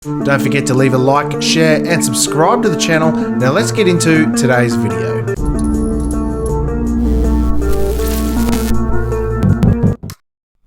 Don't forget to leave a like, share and subscribe to the channel. Now let's get into today's video.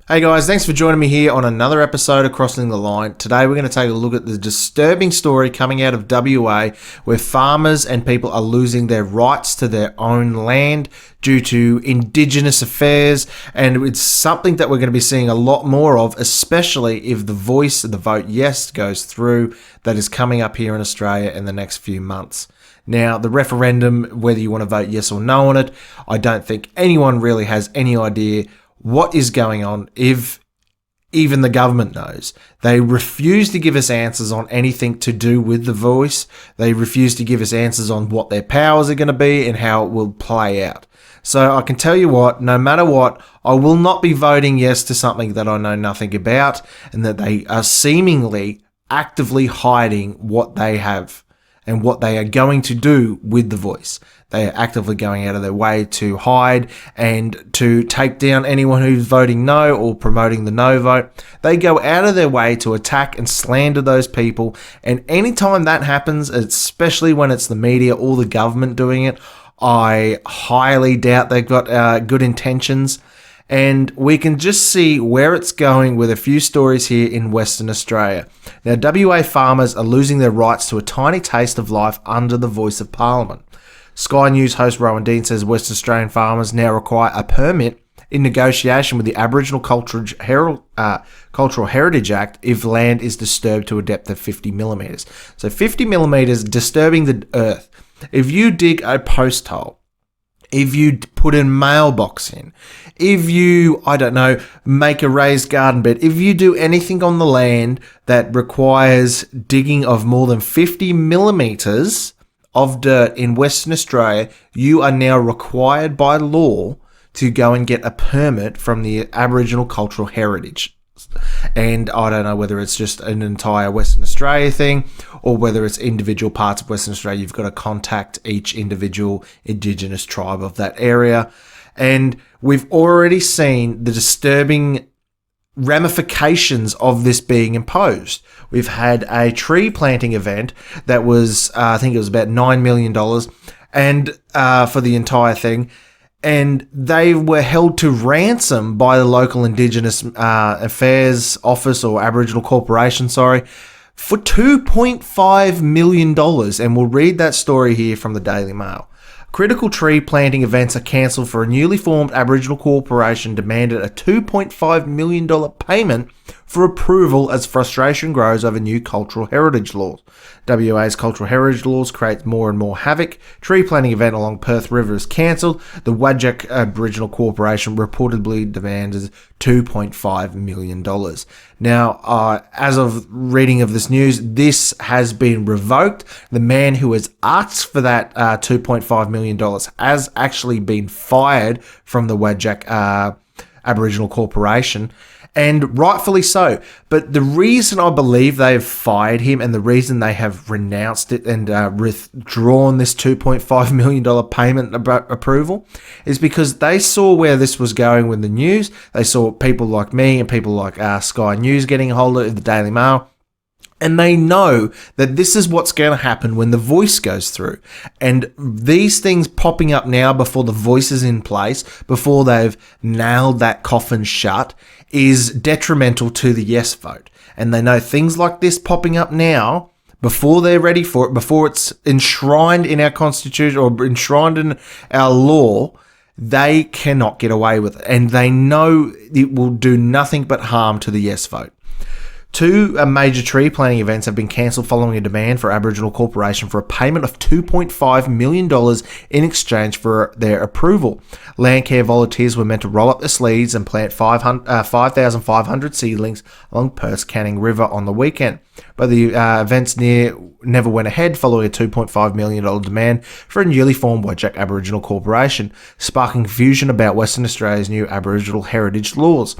Hey guys, thanks for joining me here on another episode of Crossing the Line. Today we're going to take a look at the disturbing story coming out of WA where farmers and people are losing their rights to their own land due to Indigenous affairs, and it's something that we're going to be seeing a lot more of, especially if the vote yes goes through, that is coming up here in Australia in the next few months. Now, the referendum, whether you want to vote yes or no on it, I don't think anyone really has any idea what is going on, if even the government knows. They refuse to give us answers on anything to do with the voice. They refuse to give us answers on what their powers are going to be and how it will play out. So I can tell you what, no matter what, I will not be voting yes to something that I know nothing about and that they are seemingly actively hiding what they have and what they are going to do with the voice. They are actively going out of their way to hide and to take down anyone who's voting no or promoting the no vote. They go out of their way to attack and slander those people. And anytime that happens, especially when it's the media or the government doing it, I highly doubt they've got good intentions. And we can just see where it's going with a few stories here in Western Australia. Now, WA farmers are losing their rights to a tiny taste of life under the voice of Parliament. Sky News host Rowan Dean says Western Australian farmers now require a permit in negotiation with the Aboriginal Cultural Heritage Act if land is disturbed to a depth of 50 millimetres. So 50 millimetres disturbing the earth. If you dig a post hole, if you put a mailbox in, if you, make a raised garden bed, if you do anything on the land that requires digging of more than 50 millimetres of dirt in Western Australia, you are now required by law to go and get a permit from the Aboriginal Cultural Heritage. And I don't know whether it's just an entire Western Australia thing or whether it's individual parts of Western Australia. You've got to contact each individual Indigenous tribe of that area. And we've already seen the disturbing ramifications of this being imposed. We've had a tree planting event that was, I think it was about $9 million and for the entire thing. And they were held to ransom by the local Indigenous Affairs Office or Aboriginal Corporation, for $2.5 million. And we'll read that story here from the Daily Mail. Critical tree planting events are cancelled for a newly formed Aboriginal corporation demanded a $2.5 million payment for approval as frustration grows over new cultural heritage laws. WA's cultural heritage laws create more and more havoc. Tree planting event along Perth River is cancelled. The Whadjuk Aboriginal Corporation reportedly demands $2.5 million. Now, as of reading of this news, this has been revoked. The man who has asked for that $2.5 million has actually been fired from the Whadjuk Aboriginal Corporation. And rightfully so. But the reason I believe they've fired him and the reason they have renounced it and withdrawn this $2.5 million payment approval is because they saw where this was going with the news. They saw people like me and people like Sky News getting a hold of the Daily Mail. And they know that this is what's going to happen when the voice goes through. And these things popping up now before the voice is in place, before they've nailed that coffin shut, is detrimental to the yes vote. And they know things like this popping up now, before they're ready for it, before it's enshrined in our constitution or enshrined in our law, they cannot get away with it. And they know it will do nothing but harm to the yes vote. Two major tree planting events have been cancelled following a demand for Aboriginal Corporation for a payment of $2.5 million in exchange for their approval. Landcare volunteers were meant to roll up their sleeves and plant 5,500 seedlings along Perth's Canning River on the weekend. But the events never went ahead following a $2.5 million demand for a newly formed Whadjuk Aboriginal Corporation, sparking confusion about Western Australia's new Aboriginal heritage laws.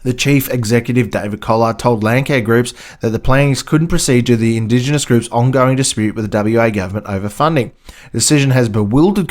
The chief executive, David Collard, told Landcare groups that the plans couldn't proceed due to the Indigenous group's ongoing dispute with the WA government over funding. The decision has bewildered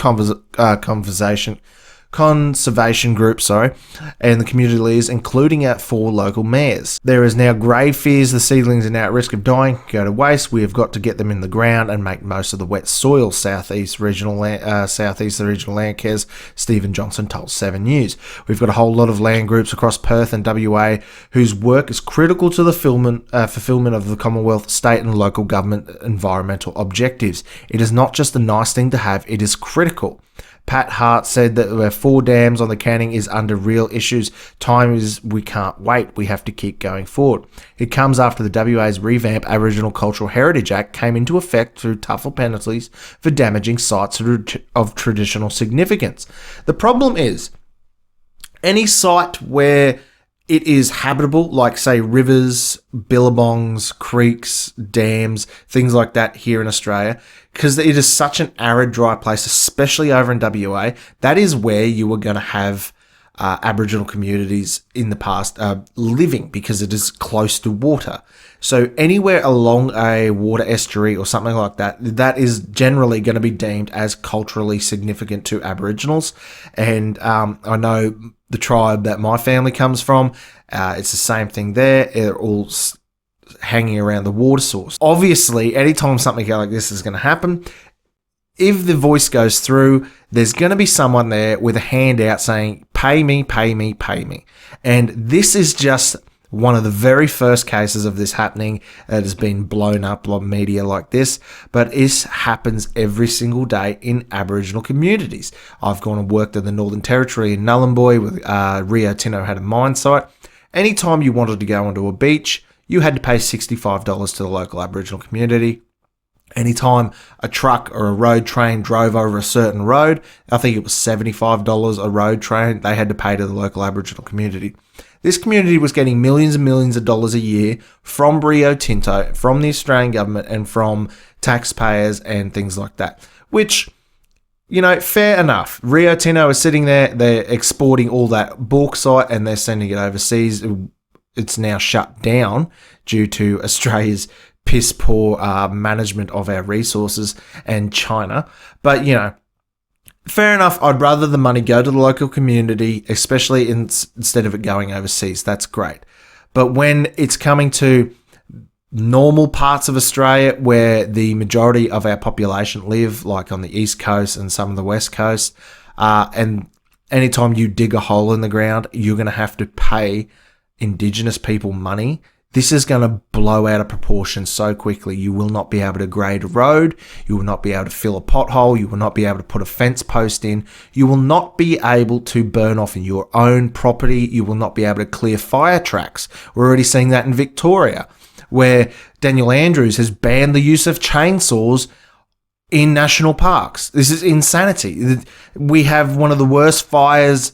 conservation groups, and the community leaders, including our 4 local mayors. There is now grave fears the seedlings are now at risk of dying, go to waste. We have got to get them in the ground and make most of the wet soil, Southeast Regional Landcare's Stephen Johnson told 7 News. We've got a whole lot of land groups across Perth and WA whose work is critical to the fulfilment of the Commonwealth, state and local government environmental objectives. It is not just a nice thing to have, it is critical. Pat Hart said that there are 4 dams on the Canning is under real issues. Time is, we can't wait. We have to keep going forward. It comes after the WA's revamped Aboriginal Cultural Heritage Act came into effect through tougher penalties for damaging sites of traditional significance. The problem is, any site where it is habitable, like say rivers, billabongs, creeks, dams, things like that here in Australia, because it is such an arid, dry place, especially over in WA, that is where you are going to have Aboriginal communities in the past living, because it is close to water. So anywhere along a water estuary or something like that, that is generally going to be deemed as culturally significant to Aboriginals. And I know the tribe that my family comes from, it's the same thing there. They're all hanging around the water source. Obviously, anytime something like this is going to happen, if the voice goes through, there's going to be someone there with a hand out saying, pay me, pay me, pay me. And this is just one of the very first cases of this happening that has been blown up on media like this, but this happens every single day in Aboriginal communities. I've gone and worked in the Northern Territory in Nullarbor with Rio Tinto had a mine site. Anytime you wanted to go onto a beach, you had to pay $65 to the local Aboriginal community. Anytime a truck or a road train drove over a certain road, I think it was $75 a road train, they had to pay to the local Aboriginal community. This community was getting millions and millions of dollars a year from Rio Tinto, from the Australian government, and from taxpayers and things like that. Which, you know, fair enough. Rio Tinto is sitting there, they're exporting all that bauxite and they're sending it overseas. It's now shut down due to Australia's piss poor management of our resources and China. But, you know, fair enough. I'd rather the money go to the local community, especially instead of it going overseas. That's great. But when it's coming to normal parts of Australia where the majority of our population live, like on the East Coast and some of the West Coast, and anytime you dig a hole in the ground, you're going to have to pay Indigenous people money. This is going to blow out of proportion so quickly. You will not be able to grade a road. You will not be able to fill a pothole. You will not be able to put a fence post in. You will not be able to burn off in your own property. You will not be able to clear fire tracks. We're already seeing that in Victoria, where Daniel Andrews has banned the use of chainsaws in national parks. This is insanity. We have one of the worst fires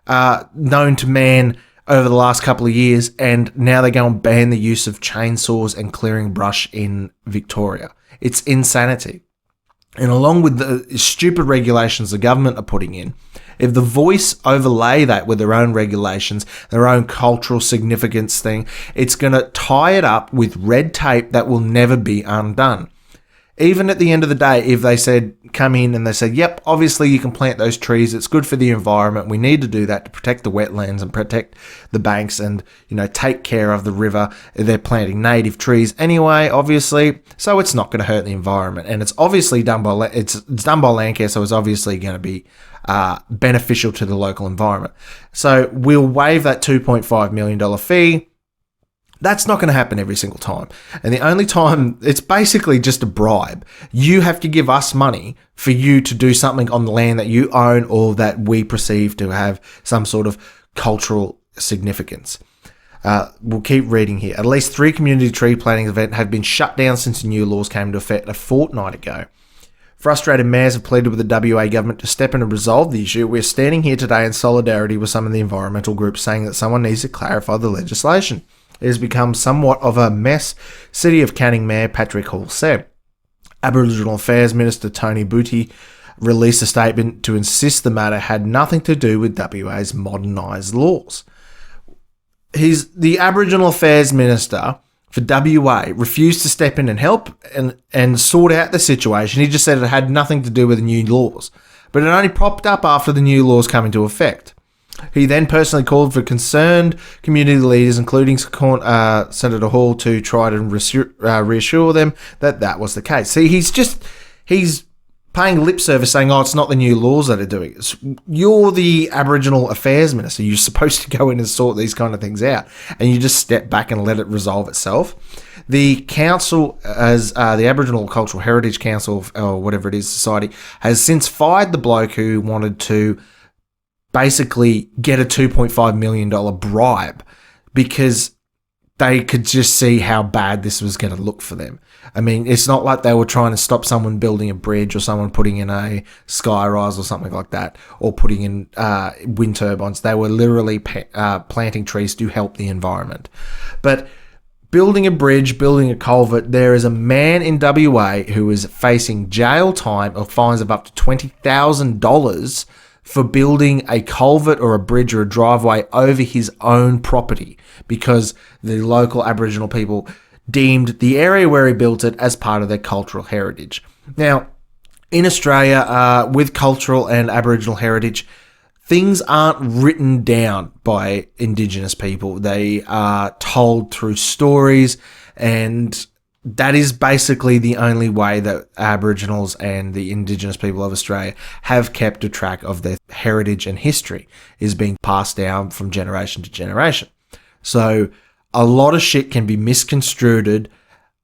known to man over the last couple of years, and now they go and ban the use of chainsaws and clearing brush in Victoria. It's insanity. And along with the stupid regulations the government are putting in, if the voice overlay that with their own regulations, their own cultural significance thing, it's going to tie it up with red tape that will never be undone. Even at the end of the day, if they said, come in and they said, yep, obviously you can plant those trees, it's good for the environment, we need to do that to protect the wetlands and protect the banks and, you know, take care of the river. They're planting native trees anyway, obviously, so it's not going to hurt the environment. And it's obviously done by, it's done by Landcare, so it's obviously going to be beneficial to the local environment. So we'll waive that $2.5 million fee. That's not going to happen every single time. And the only time, it's basically just a bribe. You have to give us money for you to do something on the land that you own or that we perceive to have some sort of cultural significance. We'll keep reading here. At least 3 community tree planting events have been shut down since the new laws came into effect a fortnight ago. Frustrated mayors have pleaded with the WA government to step in and resolve the issue. We're standing here today in solidarity with some of the environmental groups saying that someone needs to clarify the legislation. It has become somewhat of a mess, City of Canning Mayor Patrick Hall said. Aboriginal Affairs Minister Tony Booty released a statement to insist the matter had nothing to do with WA's modernised laws. The Aboriginal Affairs Minister for WA refused to step in and help and sort out the situation. He just said it had nothing to do with the new laws. but it only popped up after the new laws came into effect. He then personally called for concerned community leaders, including Senator Hall, to try to reassure them that that was the case. See, he's paying lip service saying, oh, it's not the new laws that are doing it. You're the Aboriginal Affairs Minister. You're supposed to go in and sort these kind of things out, and you just step back and let it resolve itself. The council, as the Aboriginal Cultural Heritage Council, or whatever it is, society, has since fired the bloke who wanted to basically get a $2.5 million bribe because they could just see how bad this was going to look for them. I mean, it's not like they were trying to stop someone building a bridge or someone putting in a skyrise or something like that, or putting in wind turbines. They were literally planting trees to help the environment. But building a bridge, building a culvert, there is a man in WA who is facing jail time or fines of up to $20,000 for building a culvert or a bridge or a driveway over his own property because the local Aboriginal people deemed the area where he built it as part of their cultural heritage. Now, in Australia, with cultural and Aboriginal heritage, things aren't written down by Indigenous people. They are told through stories, and that is basically the only way that Aboriginals and the Indigenous people of Australia have kept a track of their heritage and history, is being passed down from generation to generation. So a lot of shit can be misconstrued,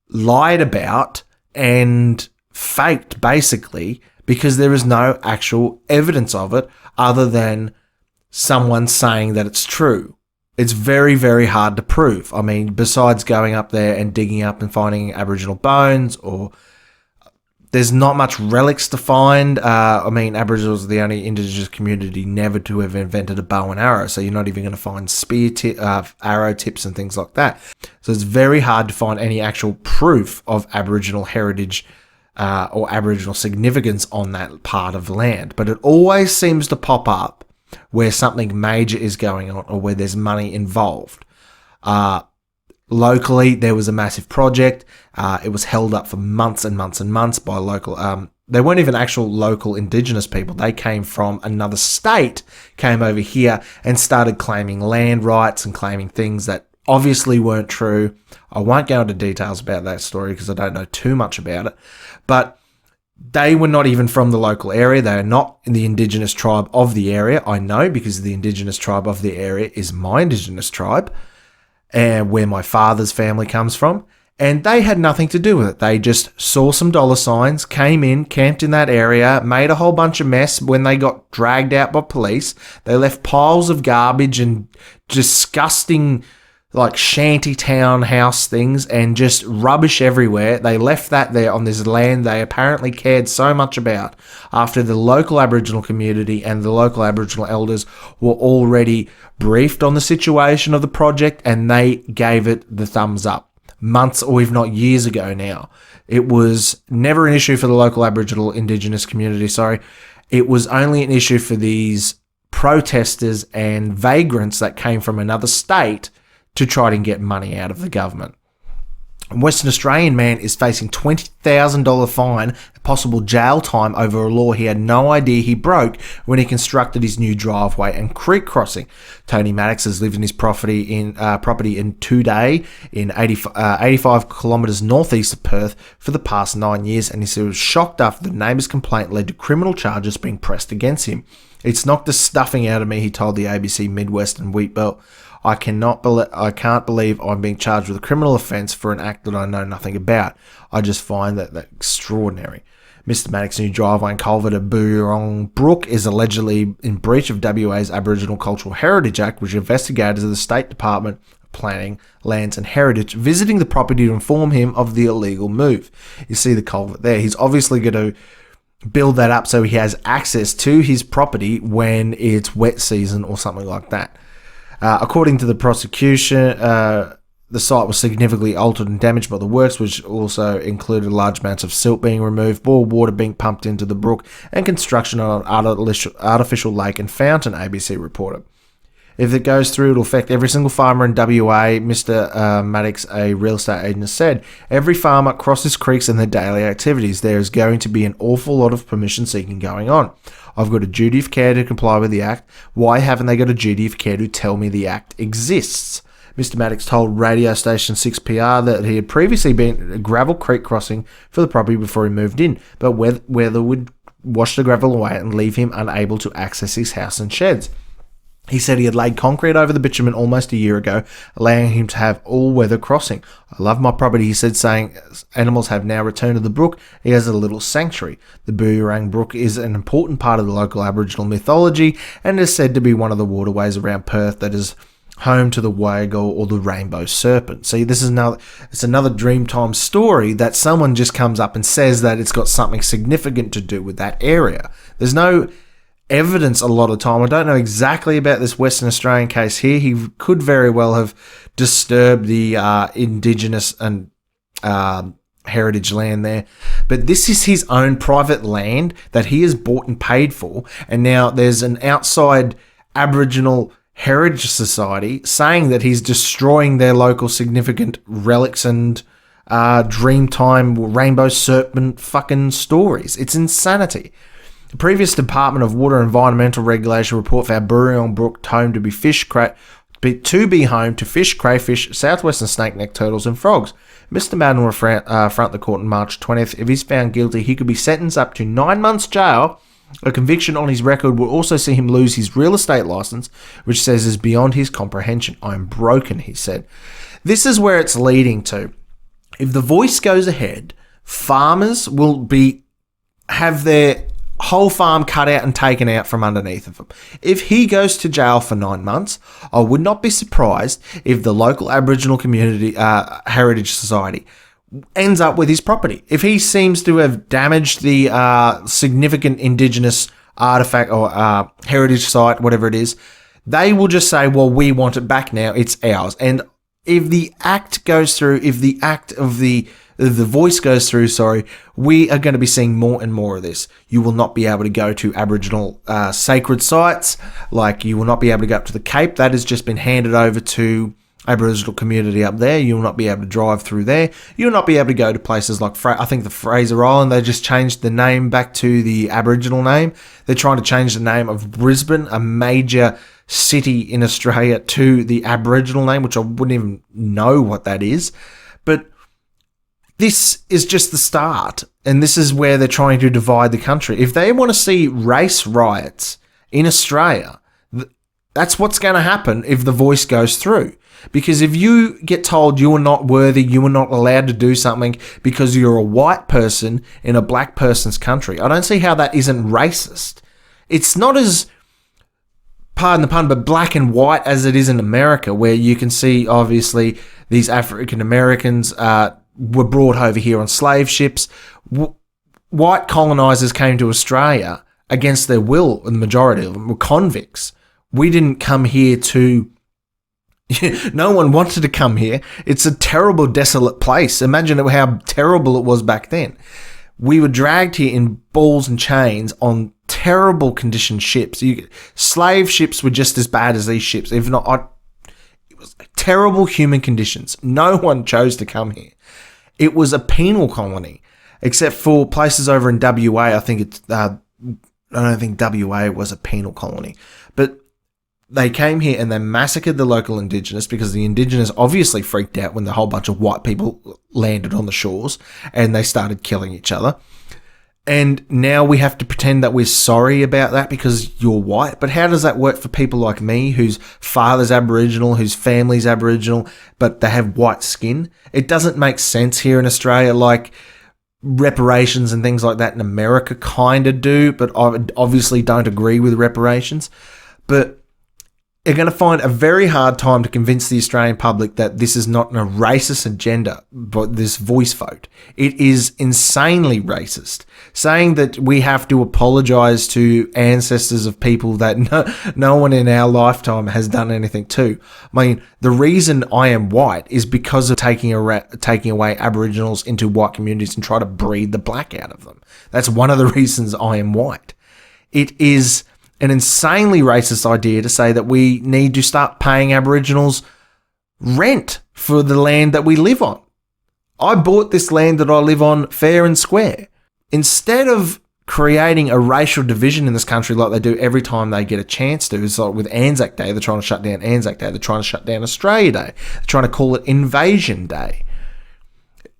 lied about, and faked, basically, because there is no actual evidence of it other than someone saying that it's true. It's very, very hard to prove. I mean, besides going up there and digging up and finding Aboriginal bones, or there's not much relics to find. I mean, Aboriginals are the only Indigenous community never to have invented a bow and arrow, so you're not even going to find arrow tips and things like that. So it's very hard to find any actual proof of Aboriginal heritage or Aboriginal significance on that part of land. But it always seems to pop up where something major is going on or where there's money involved. Locally, there was a massive project. It was held up for months and months and months by local... they weren't even actual local Indigenous people. They came from another state, came over here and started claiming land rights and claiming things that obviously weren't true. I won't go into details about that story because I don't know too much about it. But they were not even from the local area. They are not in the Indigenous tribe of the area. I know because the Indigenous tribe of the area is my Indigenous tribe, and where my father's family comes from. And they had nothing to do with it. They just saw some dollar signs, came in, camped in that area, made a whole bunch of mess. When they got dragged out by police, they left piles of garbage and disgusting, like, shanty town house things and just rubbish everywhere. They left that there on this land they apparently cared so much about after the local Aboriginal community and the local Aboriginal elders were already briefed on the situation of the project, and they gave it the thumbs up months or if not years ago now. It was never an issue for the local Aboriginal Indigenous community, It was only an issue for these protesters and vagrants that came from another state to try to get money out of the government. A Western Australian man is facing $20,000 fine and possible jail time over a law he had no idea he broke when he constructed his new driveway and creek crossing. Tony Maddox has lived in his property in Tuday, in 85 kilometres northeast of Perth, for the past 9 years, and he was shocked after the neighbour's complaint led to criminal charges being pressed against him. "It's knocked the stuffing out of me," he told the ABC Midwest and Wheatbelt. I can't believe I'm being charged with a criminal offence for an act that I know nothing about. I just find that extraordinary. Mr. Maddox's new driveway and culvert at Burong Brook is allegedly in breach of WA's Aboriginal Cultural Heritage Act, which investigators of the State Department of Planning, Lands and Heritage visiting the property to inform him of the illegal move. You see the culvert there. He's obviously going to build that up so he has access to his property when it's wet season or something like that. According to the prosecution, the site was significantly altered and damaged by the works, which also included large amounts of silt being removed, boiled water being pumped into the brook, and construction on an artificial lake and fountain, ABC reported. If it goes through, it'll affect every single farmer in WA, Mr. Maddox, a real estate agent, has said. Every farmer crosses creeks in their daily activities. There is going to be an awful lot of permission seeking going on. I've got a duty of care to comply with the Act. Why haven't they got a duty of care to tell me the Act exists? Mr. Maddox told radio station 6PR that he had previously been at a gravel creek crossing for the property before he moved in, but weather would wash the gravel away and leave him unable to access his house and sheds. He said he had laid concrete over the bitumen almost a year ago, allowing him to have all-weather crossing. I love my property, he said, saying animals have now returned to the brook. He has a little sanctuary. The Burrang Brook is an important part of the local Aboriginal mythology and is said to be one of the waterways around Perth that is home to the Waggle or the rainbow serpent. See, it's another Dreamtime story that someone just comes up and says that it's got something significant to do with that area. There's no evidence a lot of time. I don't know exactly about this Western Australian case here. He could very well have disturbed the Indigenous and heritage land there. But this is his own private land that he has bought and paid for. And now there's an outside Aboriginal Heritage Society saying that he's destroying their local significant relics and Dreamtime rainbow serpent fucking stories. It's insanity. The previous Department of Water and Environmental Regulation report found Burrang Brook home to be home to fish, crayfish, southwestern snakeneck turtles and frogs. Mr. Madden will front the court on March 20th. If he's found guilty, he could be sentenced up to 9 months jail. A conviction on his record will also see him lose his real estate license, which says is beyond his comprehension. I'm broken, he said. This is where it's leading to. If the voice goes ahead, farmers will have their whole farm cut out and taken out from underneath of them. If he goes to jail for 9 months, I would not be surprised if the local Aboriginal community heritage society ends up with his property. If he seems to have damaged the significant Indigenous artifact or heritage site, whatever it is, they will just say, well, we want it back now, it's ours. And if the act goes through, if the act of the voice goes through, we are going to be seeing more and more of this. You will not be able to go to Aboriginal sacred sites, like you will not be able to go up to the Cape. That has just been handed over to Aboriginal community up there. You will not be able to drive through there. You will not be able to go to places like, I think the Fraser Island, they just changed the name back to the Aboriginal name. They're trying to change the name of Brisbane, a major city in Australia, to the Aboriginal name, which I wouldn't even know what that is. But this is just the start, and this is where they're trying to divide the country. If they want to see race riots in Australia, that's what's going to happen if the voice goes through. Because if you get told you are not worthy, you are not allowed to do something because you're a white person in a black person's country, I don't see how that isn't racist. It's not as, pardon the pun, but black and white as it is in America, where you can see, obviously, these African Americans were brought over here on slave ships. White colonizers came to Australia against their will, and the majority of them were convicts. We didn't come here to... No one wanted to come here. It's a terrible, desolate place. Imagine how terrible it was back then. We were dragged here in balls and chains on terrible conditioned ships. Slave ships were just as bad as these ships, if not... It was terrible human conditions. No one chose to come here. It was a penal colony, except for places over in WA. I don't think WA was a penal colony, but they came here and they massacred the local Indigenous because the Indigenous obviously freaked out when the whole bunch of white people landed on the shores and they started killing each other. And now we have to pretend that we're sorry about that because you're white. But how does that work for people like me, whose father's Aboriginal, whose family's Aboriginal, but they have white skin? It doesn't make sense here in Australia. Like, reparations and things like that in America kind of do, but I obviously don't agree with reparations. But they're going to find a very hard time to convince the Australian public that this is not a racist agenda, but this voice vote. It is insanely racist. Saying that we have to apologise to ancestors of people that no one in our lifetime has done anything to. I mean, the reason I am white is because of taking away Aboriginals into white communities and try to breed the black out of them. That's one of the reasons I am white. It is an insanely racist idea to say that we need to start paying Aboriginals rent for the land that we live on. I bought this land that I live on fair and square. Instead of creating a racial division in this country like they do every time they get a chance to, it's like with Anzac Day, they're trying to shut down Anzac Day, they're trying to shut down Australia Day, they're trying to call it Invasion Day.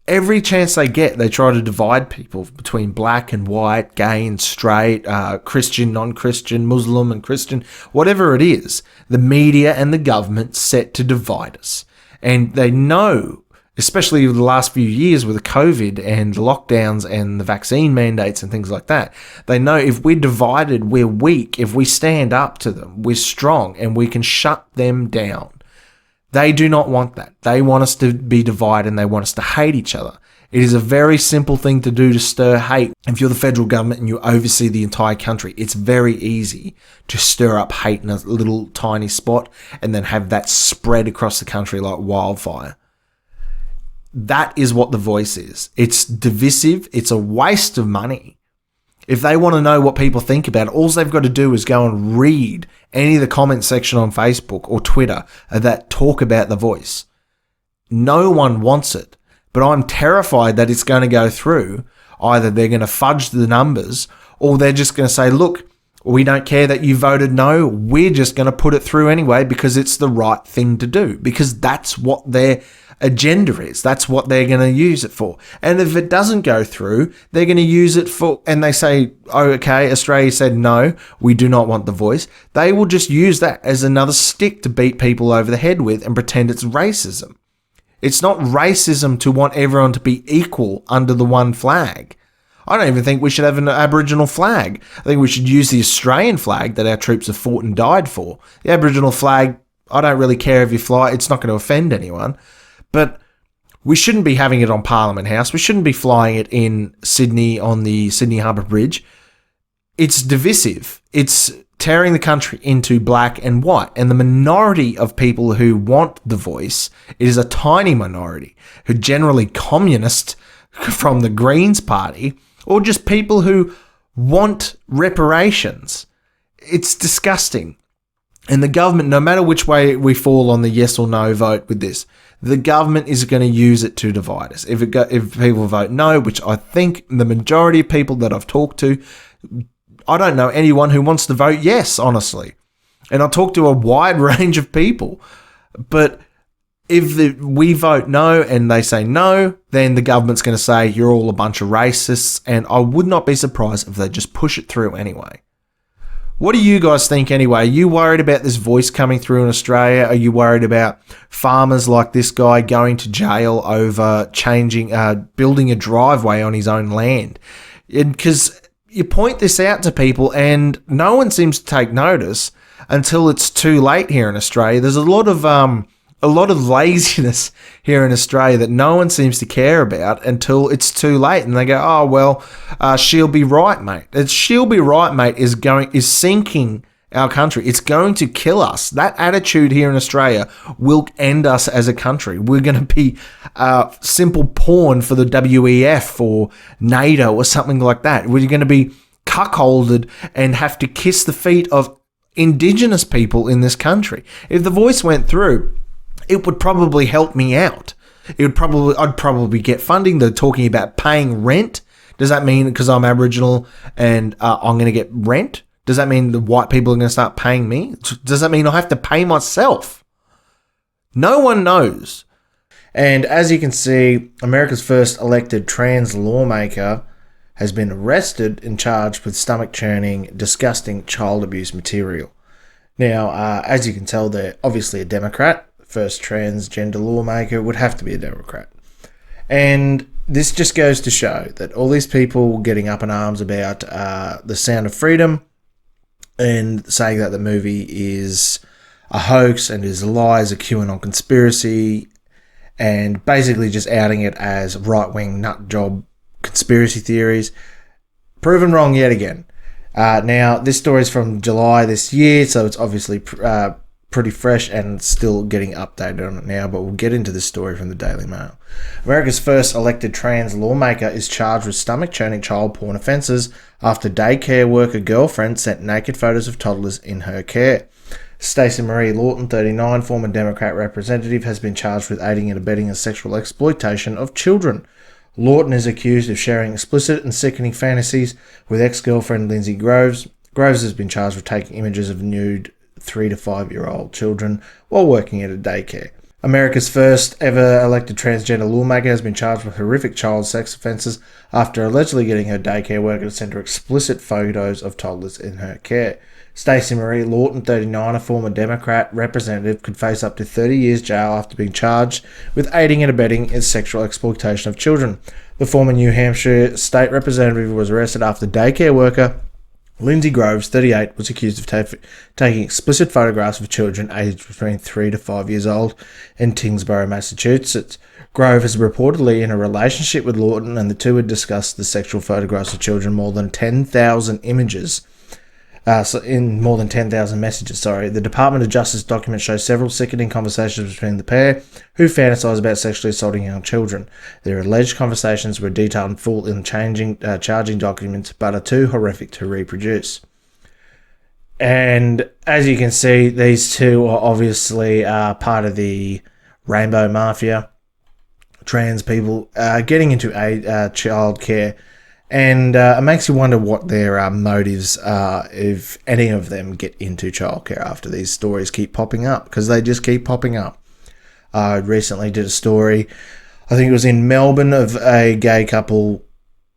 Every chance they get, they try to divide people between black and white, gay and straight, Christian, non-Christian, Muslim and Christian, whatever it is. The media and the government set to divide us. And they know, especially over the last few years with the COVID and the lockdowns and the vaccine mandates and things like that, they know if we're divided, we're weak. If we stand up to them, we're strong and we can shut them down. They do not want that. They want us to be divided and they want us to hate each other. It is a very simple thing to do to stir hate. If you're the federal government and you oversee the entire country, it's very easy to stir up hate in a little tiny spot and then have that spread across the country like wildfire. That is what The Voice is. It's divisive. It's a waste of money. If they want to know what people think about it, all they've got to do is go and read any of the comment section on Facebook or Twitter that talk about The Voice. No one wants it, but I'm terrified that it's going to go through. Either they're going to fudge the numbers or they're just going to say, look, we don't care that you voted no. We're just going to put it through anyway because it's the right thing to do, because that's what their agenda is. That's what they're going to use it for. And if it doesn't go through, they're going to use it for, and they say, oh, okay, Australia said no, we do not want The Voice. They will just use that as another stick to beat people over the head with and pretend it's racism. It's not racism to want everyone to be equal under the one flag. I don't even think we should have an Aboriginal flag. I think we should use the Australian flag that our troops have fought and died for. The Aboriginal flag, I don't really care if you fly. It's not going to offend anyone. But we shouldn't be having it on Parliament House. We shouldn't be flying it in Sydney on the Sydney Harbour Bridge. It's divisive. It's tearing the country into black and white. And the minority of people who want The Voice, it is a tiny minority who are generally communist from the Greens Party, or just people who want reparations. It's disgusting. And the government, no matter which way we fall on the yes or no vote with this, the government is going to use it to divide us. If people vote no, which I think the majority of people that I've talked to, I don't know anyone who wants to vote yes, honestly. And I talk to a wide range of people. But if we vote no and they say no, then the government's going to say you're all a bunch of racists. And I would not be surprised if they just push it through anyway. What do you guys think anyway? Are you worried about this voice coming through in Australia? Are you worried about farmers like this guy going to jail over building a driveway on his own land? Because you point this out to people and no one seems to take notice until it's too late here in Australia. There's a lot of laziness here in Australia that no one seems to care about until it's too late, and they go, "Oh well, she'll be right, mate." "She'll be right, mate" is sinking our country. It's going to kill us. That attitude here in Australia will end us as a country. We're going to be simple pawn for the WEF or NATO or something like that. We're going to be cuckolded and have to kiss the feet of Indigenous people in this country. If The Voice went through, it would probably help me out. I'd probably get funding. They're talking about paying rent. Does that mean because I'm Aboriginal and I'm going to get rent? Does that mean the white people are going to start paying me? Does that mean I have to pay myself? No one knows. And as you can see, America's first elected trans lawmaker has been arrested and charged with stomach churning, disgusting child abuse material. Now, as you can tell, they're obviously a Democrat. First transgender lawmaker would have to be a Democrat. And this just goes to show that all these people getting up in arms about The Sound of Freedom and saying that the movie is a hoax and is lies, a QAnon conspiracy, and basically just outing it as right-wing nutjob conspiracy theories, proven wrong yet again. Now, this story is from July this year, so it's obviously pretty fresh and still getting updated on it now, but we'll get into this story from the Daily Mail. America's first elected trans lawmaker is charged with stomach-churning child porn offences after daycare worker girlfriend sent naked photos of toddlers in her care. Stacey Marie Lawton, 39, former Democrat representative, has been charged with aiding and abetting a sexual exploitation of children. Lawton is accused of sharing explicit and sickening fantasies with ex-girlfriend Lindsay Groves. Groves has been charged with taking images of nude 3 to 5-year-old children while working at a daycare. America's first ever elected transgender lawmaker has been charged with horrific child sex offences after allegedly getting her daycare worker to send her explicit photos of toddlers in her care. Stacey Marie Lawton, 39, a former Democrat representative, could face up to 30 years jail after being charged with aiding and abetting in sexual exploitation of children. The former New Hampshire state representative was arrested after daycare worker Lindsay Groves, 38, was accused of taking explicit photographs of children aged between 3 to 5 years old in Tingsboro, Massachusetts. Grove is reportedly in a relationship with Lawton, and the two had discussed the sexual photographs of children more than 10,000 images. In more than 10,000 messages, The Department of Justice documents show several sickening conversations between the pair, who fantasise about sexually assaulting young children. Their alleged conversations were detailed in full in charging documents, but are too horrific to reproduce. And as you can see, these two are obviously part of the Rainbow Mafia, trans people getting into childcare. And it makes you wonder what their motives are if any of them get into childcare after these stories keep popping up, because they just keep popping up. I recently did a story, I think it was in Melbourne, of a gay couple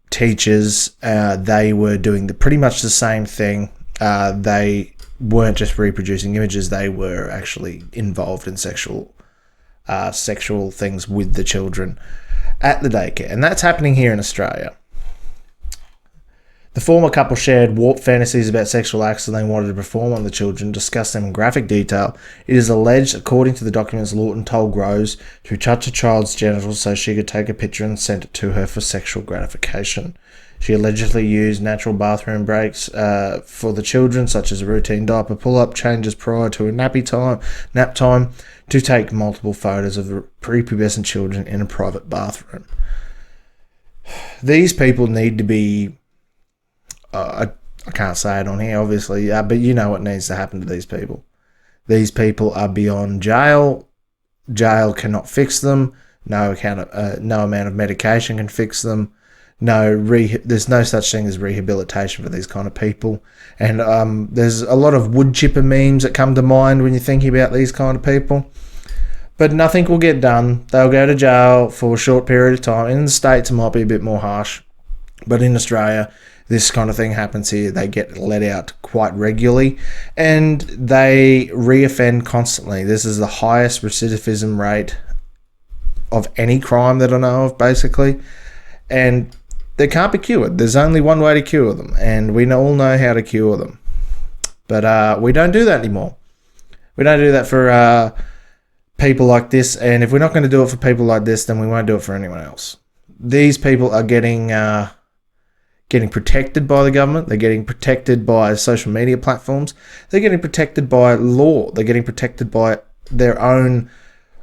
teachers. They were doing pretty much the same thing. They weren't just reproducing images, they were actually involved in sexual things with the children at the daycare. And that's happening here in Australia. The former couple shared warped fantasies about sexual acts that they wanted to perform on the children, discussed them in graphic detail. It is alleged, according to the documents, Lawton told Groves to touch a child's genitals so she could take a picture and send it to her for sexual gratification. She allegedly used natural bathroom breaks for the children, such as a routine diaper pull-up, changes prior to a nap time, to take multiple photos of the prepubescent children in a private bathroom. These people need to be... I can't say it on here, obviously, but you know what needs to happen to these people. These people are beyond jail. Jail cannot fix them. No amount of medication can fix them. There's no such thing as rehabilitation for these kind of people. And there's a lot of wood chipper memes that come to mind when you're thinking about these kind of people. But nothing will get done. They'll go to jail for a short period of time. In the States, it might be a bit more harsh. But in Australia, this kind of thing happens here. They get let out quite regularly and they reoffend constantly. This is the highest recidivism rate of any crime that I know of, basically. And they can't be cured. There's only one way to cure them, and we all know how to cure them. But we don't do that anymore. We don't do that for people like this, and if we're not going to do it for people like this, then we won't do it for anyone else. These people are getting protected by the government. They're getting protected by social media platforms. They're getting protected by law. They're getting protected by their own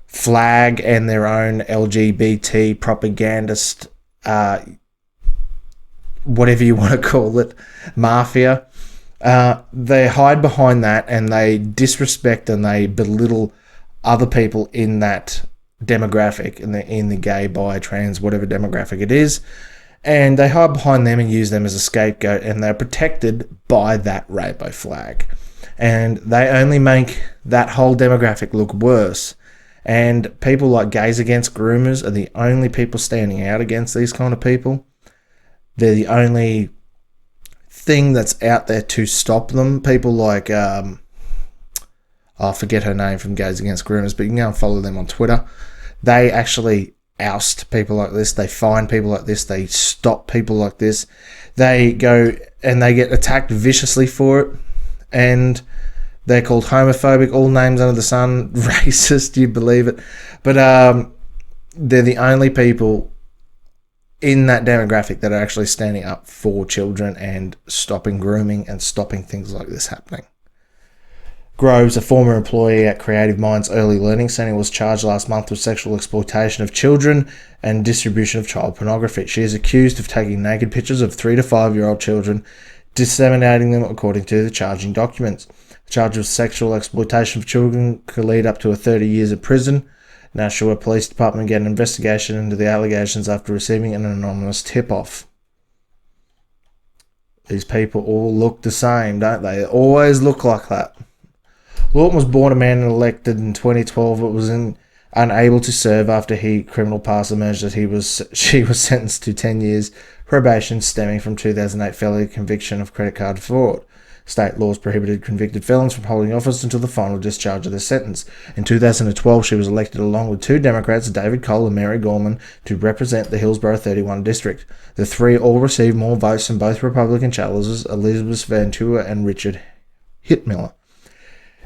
flag and their own LGBT propagandist, whatever you want to call it, mafia. They hide behind that and they disrespect and they belittle other people in that demographic, in the gay, bi, trans, whatever demographic it is. And they hide behind them and use them as a scapegoat, and they're protected by that rainbow flag. And they only make that whole demographic look worse. And people like Gays Against Groomers are the only people standing out against these kind of people. They're the only thing that's out there to stop them. People like, I forget her name from Gays Against Groomers, but you can go and follow them on Twitter. They actually oust people like this. They find people like this. They stop people like this. They go and they get attacked viciously for it. And they're called homophobic, all names under the sun, racist, you believe it. But they're the only people in that demographic that are actually standing up for children and stopping grooming and stopping things like this happening. Groves, a former employee at Creative Minds Early Learning Centre, was charged last month with sexual exploitation of children and distribution of child pornography. She is accused of taking naked pictures of 3 to 5-year-old children, disseminating them according to the charging documents. The charge of sexual exploitation of children could lead up to 30 years in prison. Nashua Police Department began an investigation into the allegations after receiving an anonymous tip-off. These people all look the same, don't they? They always look like that. Lawton was born a man and elected in 2012, but was unable to serve after criminal past emerged that she was sentenced to 10 years probation stemming from 2008 felony conviction of credit card fraud. State laws prohibited convicted felons from holding office until the final discharge of their sentence. In 2012, she was elected along with 2 Democrats, David Cole and Mary Gorman, to represent the Hillsborough 31 district. The 3 all received more votes than both Republican challengers, Elizabeth Ventura and Richard Hitmiller.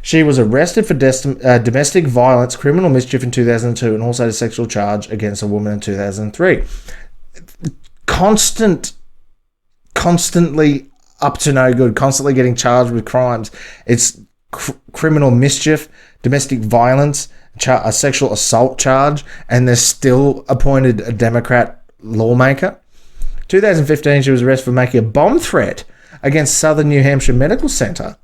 She was arrested for domestic violence, criminal mischief in 2002, and also a sexual charge against a woman in 2003. Constantly up to no good, constantly getting charged with crimes. It's criminal mischief, domestic violence, a sexual assault charge, and they're still appointed a Democrat lawmaker. 2015, she was arrested for making a bomb threat against Southern New Hampshire Medical Center.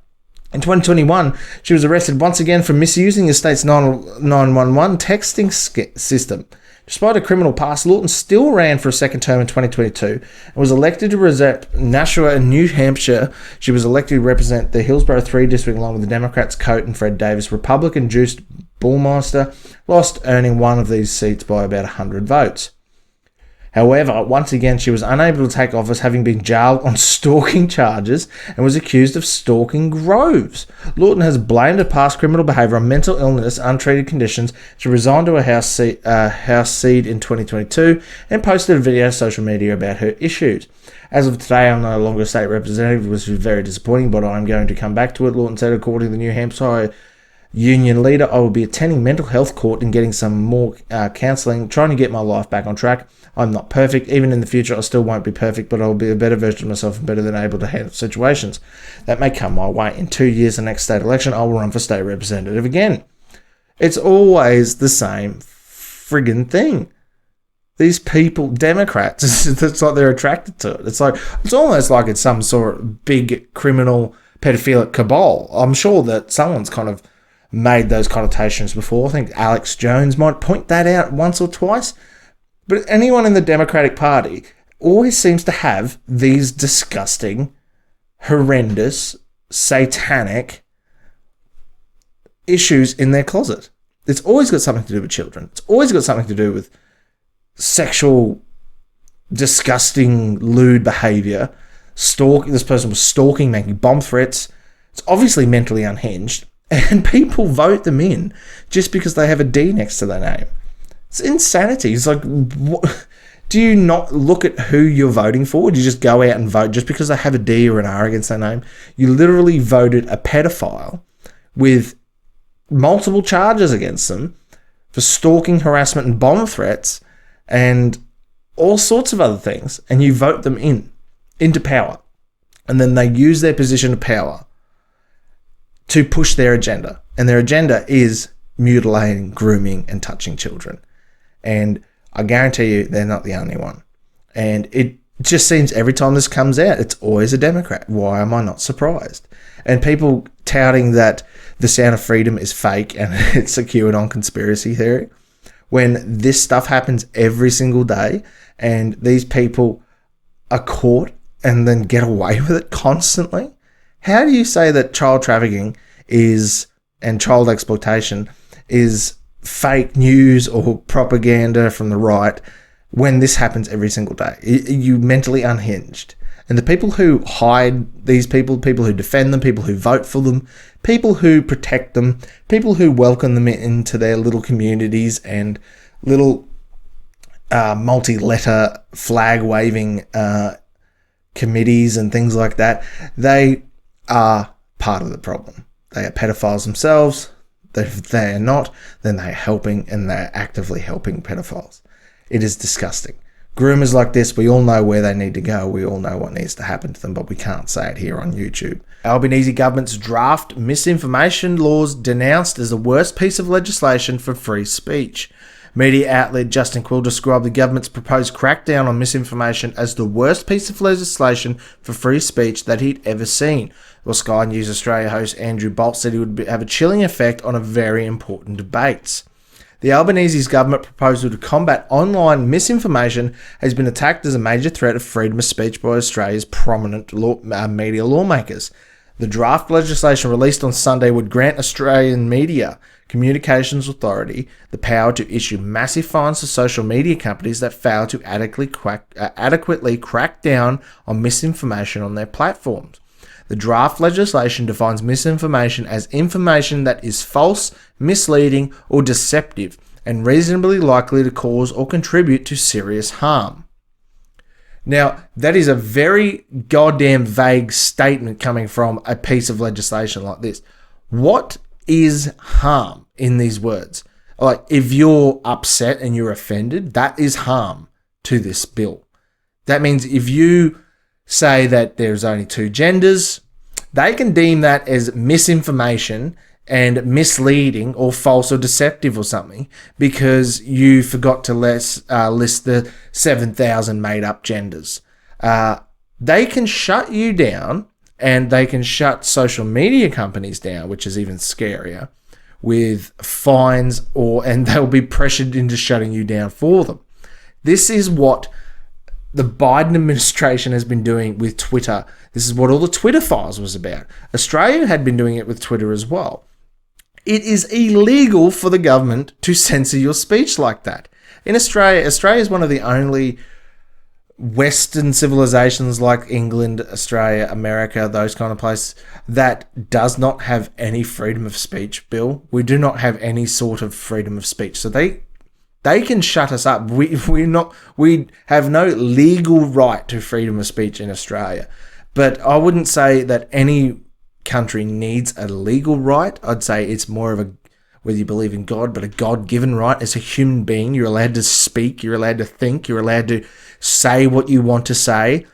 In 2021, she was arrested once again for misusing the state's 911 texting system. Despite a criminal past, Lawton still ran for a second term in 2022 and was elected to represent Nashua and New Hampshire. She was elected to represent the Hillsborough 3 district along with the Democrats Coate and Fred Davis. Republican Juice Bullmeister lost, earning one of these seats by about 100 votes. However, once again, she was unable to take office, having been jailed on stalking charges and was accused of stalking Groves. Lawton has blamed her past criminal behaviour on mental illness, untreated conditions. She resigned to a House seat in 2022 and posted a video on social media about her issues. As of today, I'm no longer a state representative, which is very disappointing, but I'm going to come back to it, Lawton said, according to the New Hampshire union leader. I will be attending mental health court and getting some more counselling, trying to get my life back on track. I'm not perfect. Even in the future, I still won't be perfect, but I'll be a better version of myself and better than able to handle situations that may come my way. In 2 years, the next state election, I will run for state representative again. It's always the same friggin' thing. These people, Democrats, it's like they're attracted to it. It's almost like it's some sort of big criminal pedophilic cabal. I'm sure that someone's kind of made those connotations before. I think Alex Jones might point that out once or twice. But anyone in the Democratic Party always seems to have these disgusting, horrendous, satanic issues in their closet. It's always got something to do with children. It's always got something to do with sexual, disgusting, lewd behaviour. This person was stalking, making bomb threats. It's obviously mentally unhinged. And people vote them in just because they have a D next to their name. It's insanity. It's like, what? Do you not look at who you're voting for? Do you just go out and vote just because they have a D or an R against their name? You literally voted a pedophile with multiple charges against them for stalking, harassment, and bomb threats, and all sorts of other things, and you vote them into power. And then they use their position of power to push their agenda. And their agenda is mutilating, grooming, and touching children. And I guarantee you they're not the only one. And it just seems every time this comes out, it's always a Democrat. Why am I not surprised? And people touting that the Sound of Freedom is fake and it's secured on conspiracy theory, when this stuff happens every single day and these people are caught and then get away with it constantly. How do you say that child trafficking and child exploitation is fake news or propaganda from the right when this happens every single day? You mentally unhinged. And the people who hide these people who defend them, people who vote for them, people who protect them, people who welcome them into their little communities and little multi-letter flag-waving committees and things like that, they are part of the problem. They are pedophiles themselves. If they are not, then they are helping, and they are actively helping pedophiles. It is disgusting. Groomers like this, we all know where they need to go. We all know what needs to happen to them, but we can't say it here on YouTube. Albanese government's draft misinformation laws denounced as the worst piece of legislation for free speech. Media outlet Justin Quill described the government's proposed crackdown on misinformation as the worst piece of legislation for free speech that he'd ever seen. Well, Sky News Australia host Andrew Bolt said it would have a chilling effect on a very important debates. The Albanese government proposal to combat online misinformation has been attacked as a major threat of freedom of speech by Australia's prominent media lawmakers. The draft legislation released on Sunday would grant Australian Media Communications Authority the power to issue massive fines to social media companies that fail to adequately crack down on misinformation on their platforms. The draft legislation defines misinformation as information that is false, misleading, or deceptive, and reasonably likely to cause or contribute to serious harm. Now, that is a very goddamn vague statement coming from a piece of legislation like this. What is harm in these words? Like, if you're upset and you're offended, that is harm to this bill. That means if you say that there's only two genders, they can deem that as misinformation and misleading or false or deceptive or something because you forgot to list the 7,000 made-up genders. They can shut you down, and they can shut social media companies down, which is even scarier, with fines, and they'll be pressured into shutting you down for them. This is what the Biden administration has been doing with Twitter. This is what all the Twitter files was about. Australia had been doing it with Twitter as well. It is illegal for the government to censor your speech like that. In Australia is one of the only Western civilizations like England, Australia, America, those kind of places, that does not have any freedom of speech bill. We do not have any sort of freedom of speech. So they can shut us up. We have no legal right to freedom of speech in Australia. But I wouldn't say that any country needs a legal right. I'd say it's more of a, whether you believe in God, but a God-given right. As a human being, you're allowed to speak, you're allowed to think, you're allowed to say what you want to say.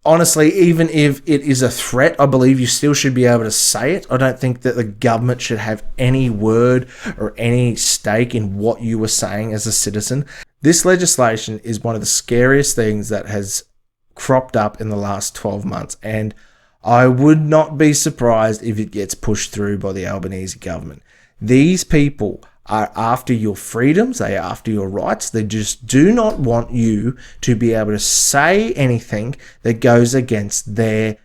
Honestly, even if it is a threat, I believe you still should be able to say it. I don't think that the government should have any word or any stake in what you were saying as a citizen. This legislation is one of the scariest things that has cropped up in the last 12 months, and I would not be surprised if it gets pushed through by the Albanese government. These people are after your freedoms, they are after your rights. They just do not want you to be able to say anything that goes against their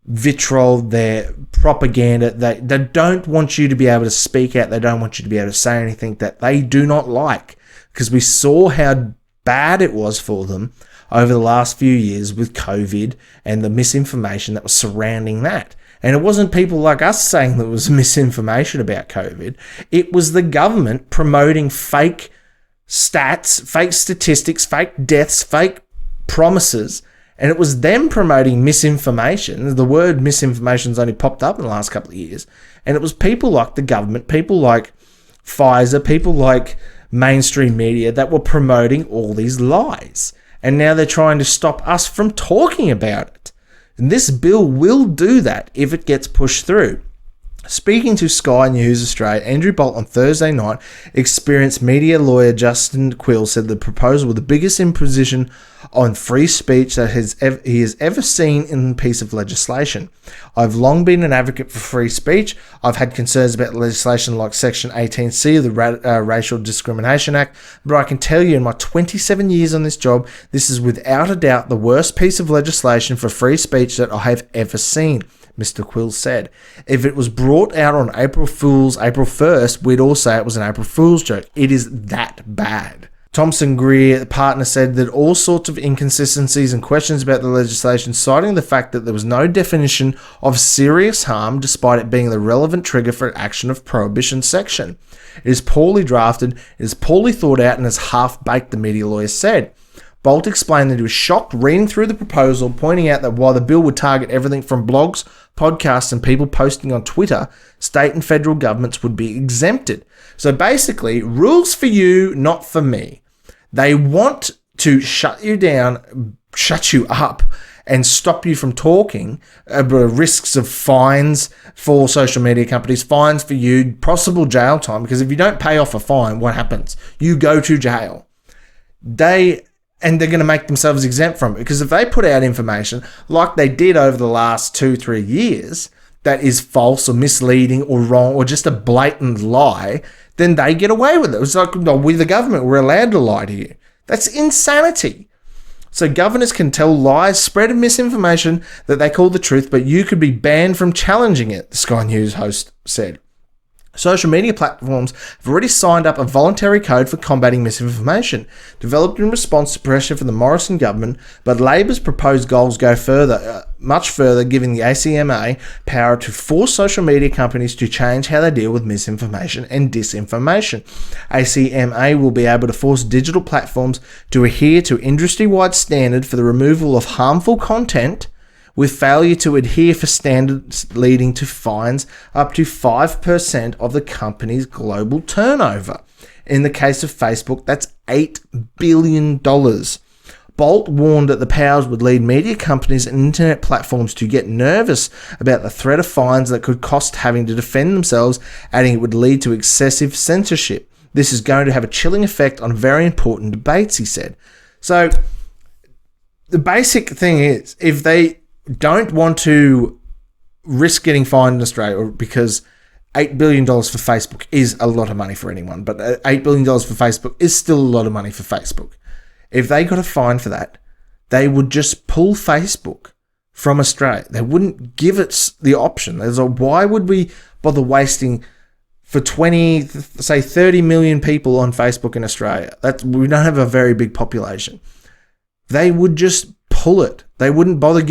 vitriol, their propaganda. They don't want you to be able to speak out. They don't want you to be able to say anything that they do not like, because we saw how bad it was for them over the last few years with COVID and the misinformation that was surrounding that. And it wasn't people like us saying there was misinformation about COVID. It was the government promoting fake stats, fake statistics, fake deaths, fake promises. And it was them promoting misinformation. The word misinformation's only popped up in the last couple of years. And it was people like the government, people like Pfizer, people like mainstream media that were promoting all these lies. And now they're trying to stop us from talking about it. And this bill will do that if it gets pushed through. Speaking to Sky News Australia, Andrew Bolt on Thursday night, experienced media lawyer Justin Quill said the proposal was the biggest imposition on free speech that he has ever seen in a piece of legislation. I've long been an advocate for free speech. I've had concerns about legislation like Section 18C of the Racial Discrimination Act, but I can tell you in my 27 years on this job, this is without a doubt the worst piece of legislation for free speech that I have ever seen, Mr. Quill said. If it was brought out on April 1st, we'd all say it was an April Fool's joke. It is that bad. Thompson Greer, the partner, said that all sorts of inconsistencies and questions about the legislation, citing the fact that there was no definition of serious harm despite it being the relevant trigger for an action of prohibition section. It is poorly drafted, it is poorly thought out, and is half-baked, the media lawyer said. Bolt explained that he was shocked reading through the proposal, pointing out that while the bill would target everything from blogs, podcasts, and people posting on Twitter, state and federal governments would be exempted. So basically, rules for you, not for me. They want to shut you down, shut you up, and stop you from talking about risks of fines for social media companies, fines for you, possible jail time, because if you don't pay off a fine, what happens? You go to jail. They're going to make themselves exempt from it, because if they put out information like they did over the last 2-3 years that is false or misleading or wrong or just a blatant lie, then they get away with it. It's like, no, we the government, we're allowed to lie to you. That's insanity. So governors can tell lies, spread misinformation that they call the truth, but you could be banned from challenging it, the Sky News host said. Social media platforms have already signed up a voluntary code for combating misinformation, developed in response to pressure from the Morrison government, but Labor's proposed goals go further, much further, giving the ACMA power to force social media companies to change how they deal with misinformation and disinformation. ACMA will be able to force digital platforms to adhere to industry-wide standard for the removal of harmful content, with failure to adhere for standards leading to fines up to 5% of the company's global turnover. In the case of Facebook, that's $8 billion. Bolt warned that the powers would lead media companies and internet platforms to get nervous about the threat of fines that could cost having to defend themselves, adding it would lead to excessive censorship. This is going to have a chilling effect on very important debates, he said. So the basic thing is, if they don't want to risk getting fined in Australia, because $8 billion for Facebook is a lot of money for anyone, but $8 billion for Facebook is still a lot of money for Facebook. If they got a fine for that, they would just pull Facebook from Australia. They wouldn't give it the option. There's why would we bother wasting for 30 million people on Facebook in Australia? We don't have a very big population. They would just pull it. They wouldn't bother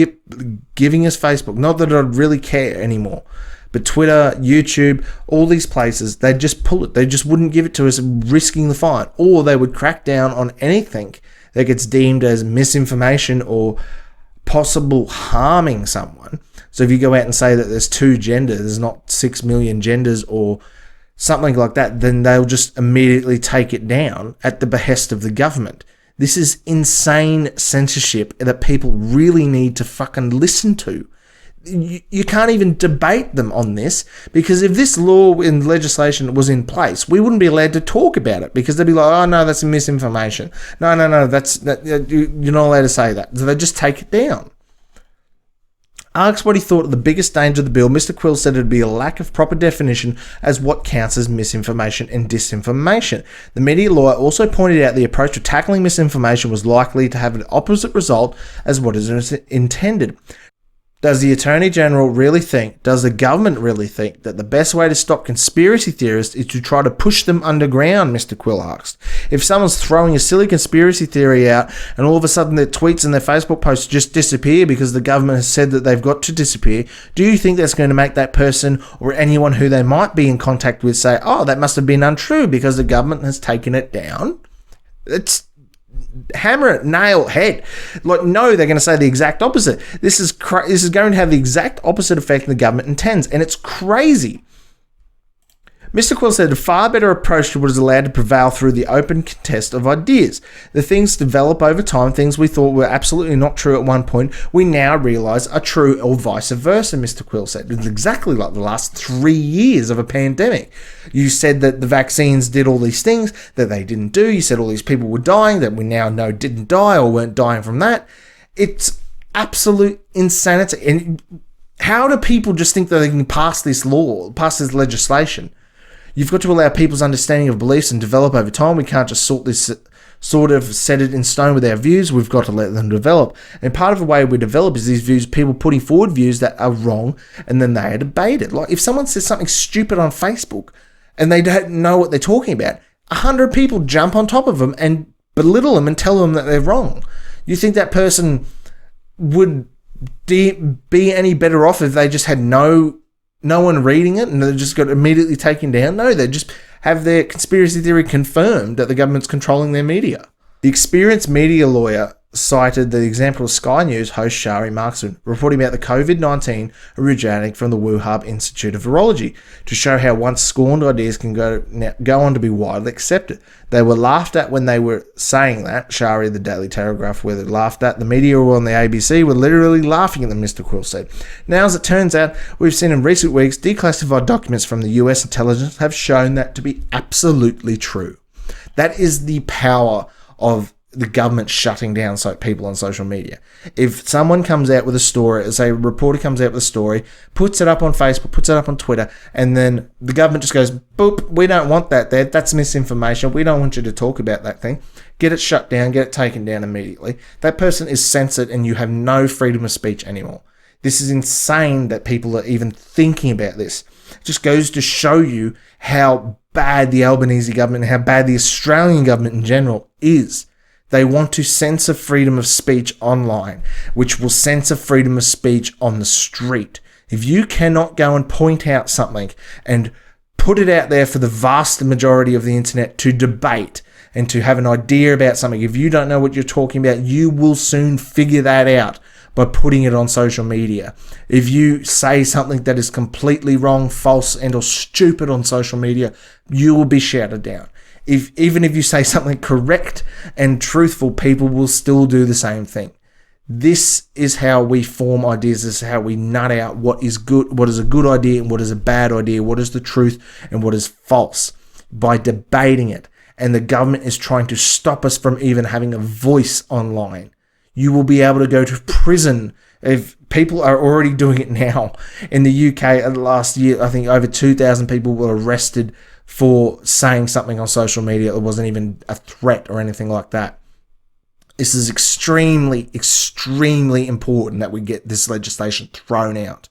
giving us Facebook. Not that I'd really care anymore. But Twitter, YouTube, all these places, they'd just pull it. They just wouldn't give it to us, risking the fine. Or they would crack down on anything that gets deemed as misinformation or possible harming someone. So if you go out and say that there's 2 genders, there's not 6 million genders or something like that, then they'll just immediately take it down at the behest of the government. This is insane censorship that people really need to fucking listen to. You can't even debate them on this, because if this law and legislation was in place, we wouldn't be allowed to talk about it, because they'd be like, oh no, that's misinformation. No, you're not allowed to say that. So they just take it down. Asked what he thought of the biggest danger of the bill, Mr. Quill said it would be a lack of proper definition as what counts as misinformation and disinformation. The media lawyer also pointed out the approach to tackling misinformation was likely to have an opposite result as what is intended. Does the Attorney General really think, does the government really think that the best way to stop conspiracy theorists is to try to push them underground, Mr. Quill asked. If someone's throwing a silly conspiracy theory out and all of a sudden their tweets and their Facebook posts just disappear because the government has said that they've got to disappear, do you think that's going to make that person or anyone who they might be in contact with say, oh, that must have been untrue because the government has taken it down? It's hammer it, nail, head. Like, no, they're going to say the exact opposite. This is going to have the exact opposite effect the government intends, and it's crazy. Mr. Quill said a far better approach to what is allowed to prevail through the open contest of ideas. The things develop over time, things we thought were absolutely not true at one point, we now realise are true, or vice versa, Mr. Quill said. It's exactly like the last 3 years of a pandemic. You said that the vaccines did all these things that they didn't do. You said all these people were dying that we now know didn't die or weren't dying from that. It's absolute insanity. And how do people just think that they can pass this law, pass this legislation? You've got to allow people's understanding of beliefs and develop over time. We can't just sort of set it in stone with our views. We've got to let them develop. And part of the way we develop is these views, people putting forward views that are wrong, and then they are debated. Like if someone says something stupid on Facebook and they don't know what they're talking about, 100 people jump on top of them and belittle them and tell them that they're wrong. You think that person would be any better off if they just had no one reading it and they just got immediately taken down? No, they just have their conspiracy theory confirmed that the government's controlling their media. The experienced media lawyer cited the example of Sky News host Shari Markson reporting about the COVID-19 originating from the Wuhan Institute of Virology to show how once scorned ideas can go on to be widely accepted. They were laughed at when they were saying that. Shari, the Daily Telegraph, where they laughed at. The media on the ABC were literally laughing at them, Mr. Quill said. Now, as it turns out, we've seen in recent weeks declassified documents from the US intelligence have shown that to be absolutely true. That is the power of the government shutting down people on social media. If someone comes out with a story, say a reporter comes out with a story, puts it up on Facebook, puts it up on Twitter, and then the government just goes, boop, we don't want that there. That's misinformation. We don't want you to talk about that thing. Get it shut down, get it taken down immediately. That person is censored and you have no freedom of speech anymore. This is insane that people are even thinking about this. It just goes to show you how bad the Albanese government, how bad the Australian government in general is. They want to censor freedom of speech online, which will censor freedom of speech on the street. If you cannot go and point out something and put it out there for the vast majority of the internet to debate and to have an idea about something, if you don't know what you're talking about, you will soon figure that out by putting it on social media. If you say something that is completely wrong, false, and or stupid on social media, you will be shouted down. Even if you say something correct and truthful, people will still do the same thing. This is how we form ideas. This is how we nut out what is good, what is a good idea and what is a bad idea, what is the truth and what is false, by debating it. And the government is trying to stop us from even having a voice online. You will be able to go to prison. If people are already doing it now. In the UK last year, I think over 2,000 people were arrested for saying something on social media that wasn't even a threat or anything like that. This is extremely, extremely important that we get this legislation thrown out.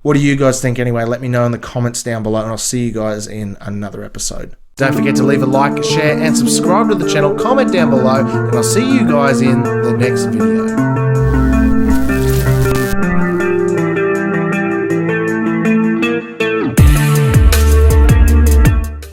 What do you guys think anyway? Let me know in the comments down below, and I'll see you guys in another episode. Don't forget to leave a like, share, and subscribe to the channel. Comment down below, and I'll see you guys in the next video.